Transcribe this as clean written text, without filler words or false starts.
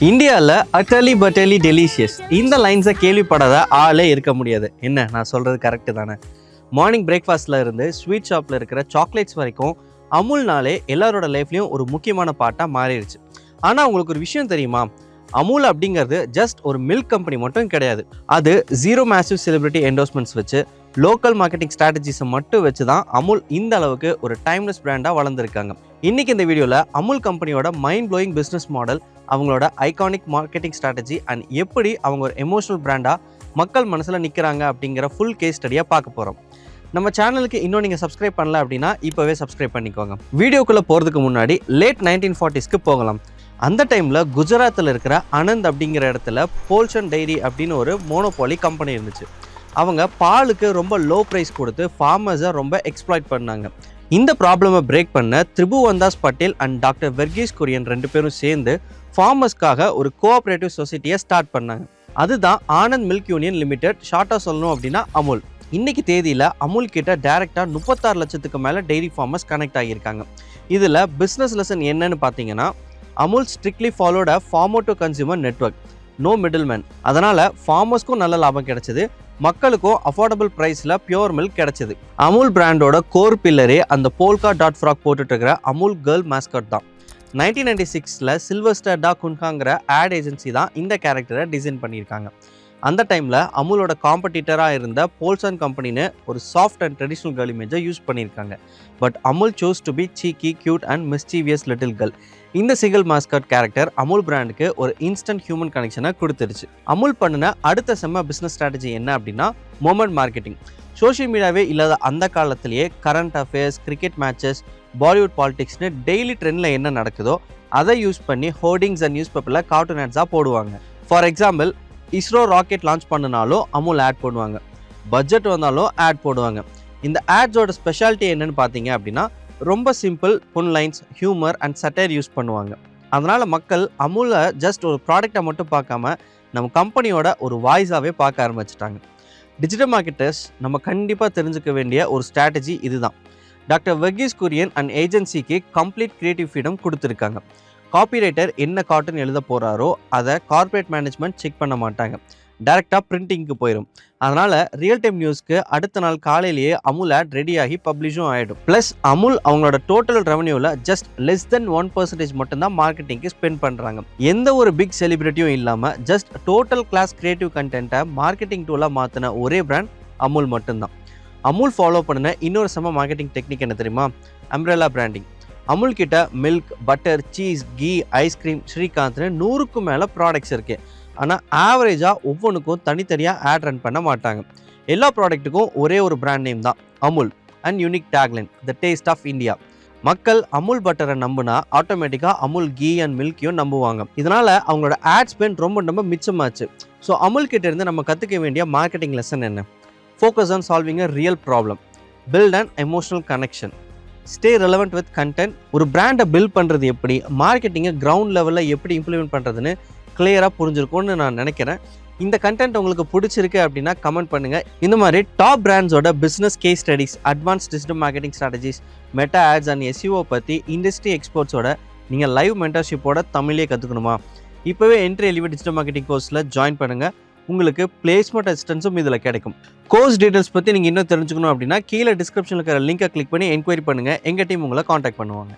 இந்தியாவில் Attal பட்டலி delicious இந்த லைன்ஸை கேள்விப்படாத ஆளே இருக்க முடியாது. என்ன நான் சொல்கிறது கரெக்டு தானே? மார்னிங் பிரேக்ஃபாஸ்ட்டில் இருந்து ஸ்வீட் ஷாப்பில் இருக்கிற சாக்லேட்ஸ் வரைக்கும் அமுல்னாலே எல்லாரோட லைஃப்லேயும் ஒரு முக்கியமான பார்ட்டாக மாறிடுச்சு. ஆனால் உங்களுக்கு ஒரு விஷயம் தெரியுமா? அமுல் அப்படிங்கிறது ஜஸ்ட் ஒரு மில்க் கம்பெனி மட்டும் கிடையாது. அது ஜீரோ மேசிவ் செலிபிரிட்டி என்டோஸ்மெண்ட்ஸ் வச்சு லோக்கல் மார்க்கெட்டிங் ஸ்ட்ராட்டஜிஸை மட்டும் வச்சு தான் அமுல் இந்த அளவுக்கு ஒரு டைம்லெஸ் பிராண்டாக வளர்ந்துருக்காங்க. இன்றைக்கி இந்த வீடியோவில் அமுல் கம்பெனியோட மைண்ட் ப்ளோயிங் பிஸ்னஸ் மாடல், அவங்களோட ஐகானிக் மார்க்கெட்டிங் ஸ்ட்ராட்டஜி அண்ட் எப்படி அவங்க ஒரு எமோஷனல் பிராண்டாக மக்கள் மனசில் நிற்கிறாங்க அப்படிங்கிற ஃபுல் கேஸ் ஸ்டடியாக பார்க்க போகிறோம். நம்ம சேனலுக்கு இன்னும் நீங்கள் சப்ஸ்கிரைப் பண்ணல அப்படின்னா இப்போவே சப்ஸ்கிரைப் பண்ணிக்கோங்க. வீடியோக்குள்ளே போகிறதுக்கு முன்னாடி லேட் 1940ஸ்க்கு போகலாம். அந்த டைமில் குஜராத்தில் இருக்கிற அனந்த் அப்படிங்கிற இடத்துல போல்சன் டைரி அப்படின்னு ஒரு மோனோபாலி கம்பெனி இருந்துச்சு. அவங்க பாலுக்கு ரொம்ப லோ ப்ரைஸ் கொடுத்து ஃபார்மர்ஸை ரொம்ப எக்ஸ்ப்ளாய்ட் பண்ணாங்க. இந்த ப்ராப்ளமை பிரேக் பண்ண திரிபுவந்தாஸ் பட்டேல் அண்ட் டாக்டர் வெர்கீஸ் குரியன் 2 பேரும் சேர்ந்து ஃபார்மர்ஸ்க்காக ஒரு கோஆப்ரேட்டிவ் சொசைட்டியை ஸ்டார்ட் பண்ணாங்க. அதுதான் ஆனந்த் மில்க் யூனியன் லிமிடெட், ஷார்ட்டாக சொல்லணும் அப்படின்னா அமுல். இன்னைக்கு தேதியில் அமுல் கிட்ட டைரெக்டாக 36 லட்சத்துக்கு மேலே டெய்ரி ஃபார்மர்ஸ் கனெக்ட் ஆகியிருக்காங்க. இதில் பிஸ்னஸ் லெசன் என்னன்னு பார்த்தீங்கன்னா, Amul strictly followed a farmer to consumer network, no middle man. அதனால் ஃபார்மர்ஸ்க்கும் நல்ல லாபம் கிடைச்சது, மக்களுக்கும் அஃபோர்டபுள் ப்ரைஸில் பியோர் மில்க் கிடைச்சது. அமுல் பிராண்டோட கோர் பில்லரே அந்த போல்கா டாட் ஃப்ராக் போட்டுட்டு இருக்கிற அமுல் கேர்ள் மாஸ்கட் தான். 1996 சில்வஸ்டர் டா குன்ஹாங்கிற ஆட் ஏஜென்சி தான் இந்த கேரக்டரை டிசைன் பண்ணியிருக்காங்க. அந்த டைமில் அமுலோட காம்படிட்டராக இருந்த போல்சன் கம்பெனின்னு ஒரு சாஃப்ட் அண்ட் ட்ரெடிஷ்னல் கேர்ள் இமேஜை யூஸ் பண்ணியிருக்காங்க. But Amul chose to be cheeky, cute and mischievous little girl. இந்த சிங்கிள் மாஸ்கட் கேரக்டர் அமுல் பிராண்டுக்கு ஒரு இன்ஸ்டன்ட் ஹியூமன் கனெக்ஷனை கொடுத்துருச்சு. அமுல் பண்ணின அடுத்த செம்ம பிஸ்னஸ் ஸ்ட்ராட்டஜி என்ன அப்படின்னா மொமெண்ட் மார்க்கெட்டிங். சோஷியல் மீடியாவே இல்லாத அந்த காலத்திலேயே current affairs, cricket matches, Bollywood பாலிடிக்ஸ்னு டெய்லி ட்ரெண்டில் என்ன நடக்குதோ அதை யூஸ் பண்ணி ஹோர்டிங்ஸ் அண்ட் நியூஸ் பேப்பரில் கார்ட்டூன் ஆட்ஸாக போடுவாங்க. For example, ISRO rocket launch பண்ணினாலும் அமுல் ஆட் போடுவாங்க, பட்ஜெட் வந்தாலும் ஆட் போடுவாங்க. இந்த ஆட்ஸோட ஸ்பெஷாலிட்டி என்னன்னு பார்த்தீங்க அப்படின்னா, ரொம்ப simple pun lines, humour and satire use பண்ணுவாங்க. அதனால் மக்கள் அமுலை ஜஸ்ட் ஒரு ப்ராடக்டை மட்டும் பார்க்காம நம்ம கம்பெனியோட ஒரு வாய்ஸாகவே பார்க்க ஆரம்பிச்சிட்டாங்க. டிஜிட்டல் மார்க்கெட்டர்ஸ் நம்ம கண்டிப்பாக தெரிஞ்சுக்க வேண்டிய ஒரு ஸ்ட்ராட்டஜி இதுதான். டாக்டர் வெர்கீஸ் குரியன் அண்ட் ஏஜென்சிக்கு கம்ப்ளீட் கிரியேட்டிவ் ஃப்ரீடம் கொடுத்துருக்காங்க. காப்பிரைட்டர் என்ன கார்ட்டூன் எழுத போகிறாரோ அதை கார்ப்பரேட் மேனேஜ்மெண்ட் செக் பண்ண மாட்டாங்க, டைரெக்டாக பிரிண்டிங்க்கு போயிடும். அதனால் ரியல் டைம் நியூஸ்க்கு அடுத்த நாள் காலையிலேயே அமுல் ஆட் ரெடியாகி பப்ளிஷும் ஆகிடும். ப்ளஸ் அமுல் அவங்களோட டோட்டல் ரெவன்யூவில் ஜஸ்ட் லெஸ் தென் 1% மட்டும்தான் மார்க்கெட்டிங்க்கு ஸ்பெண்ட் பண்ணுறாங்க. எந்த ஒரு பிக் செலிபிரிட்டியும் இல்லாமல் ஜஸ்ட் டோட்டல் கிளாஸ் கிரியேட்டிவ் கண்டென்ட்டை மார்க்கெட்டிங் டூலாக மாற்றின ஒரே பிராண்ட் அமுல் மட்டும்தான். அமுல் ஃபாலோ பண்ணின இன்னொரு செம்ம மார்க்கெட்டிங் டெக்னிக் என்ன தெரியுமா? Umbrella branding. அமுல் கிட்ட milk, butter, cheese, ghee, ice cream, ஸ்ரீகாந்த்னு 100க்கும் மேலே ப்ராடக்ட்ஸ் இருக்குது. ஆனால் ஆவரேஜாக ஒவ்வொன்றுக்கும் தனித்தனியாக ஆட் ரன் பண்ண மாட்டாங்க. எல்லா ப்ராடக்ட்டுக்கும் ஒரே ஒரு பிராண்ட் நேம் தான், Amul, and unique tagline, the taste of India. மக்கள் அமுல் பட்டரை நம்புனா ஆட்டோமேட்டிக்காக அமுல் கீ அண்ட் மில்க்கையும் நம்புவாங்க. இதனால் அவங்களோட ஆட் ஸ்பெண்ட் ரொம்ப மிச்சமாச்சு. ஸோ அமுல் கிட்ட இருந்து நம்ம கற்றுக்க வேண்டிய மார்க்கெட்டிங் லெசன் என்ன? Focus on solving a real problem, build and emotional connection, stay relevant with content. ஒரு பிராண்டை பில்ட் பண்ணுறது எப்படி, மார்க்கெட்டிங்கை கிரவுண்ட் லெவலில் எப்படி இம்ப்ளிமெண்ட் பண்ணுறதுன்னு கிளியராக புரிஞ்சிருக்கும்னு நான் நினைக்கிறேன். இந்த கண்டென்ட் உங்களுக்கு பிடிச்சிருக்கு அப்படின்னா கமெண்ட் பண்ணுங்கள். இந்த மாதிரி டாப் பிராண்ட்ஸோட business case studies, advance digital marketing strategies, meta ads and SEO பற்றி இண்டஸ்ட்ரி எக்ஸ்பர்ட்ஸோட நீங்கள் லைவ் மென்டர்ஷிப்போட தமிழே கற்றுக்கணுமா? இப்போவே என்ட்ரி எலிவேட் டிஜிட்டல் மார்க்கெட்டிங் கோர்ஸில் ஜாயின் பண்ணுங்கள். உங்களுக்கு பிளேஸ்மெண்ட் அசிஸ்டன்ஸும் இதில் கிடைக்கும். கோர்ஸ் டீட்டெயில்ஸ் பற்றி நீங்கள் இன்னும் தெரிஞ்சுக்கணும் அப்படின்னா கீழே டிஸ்கிரிப்ஷனில் இருக்கிற லிங்கை கிளிக் பண்ணி என்கொயரி பண்ணுங்கள். எங்கள் டீம் உங்களை காண்டாக்ட் பண்ணுவாங்க.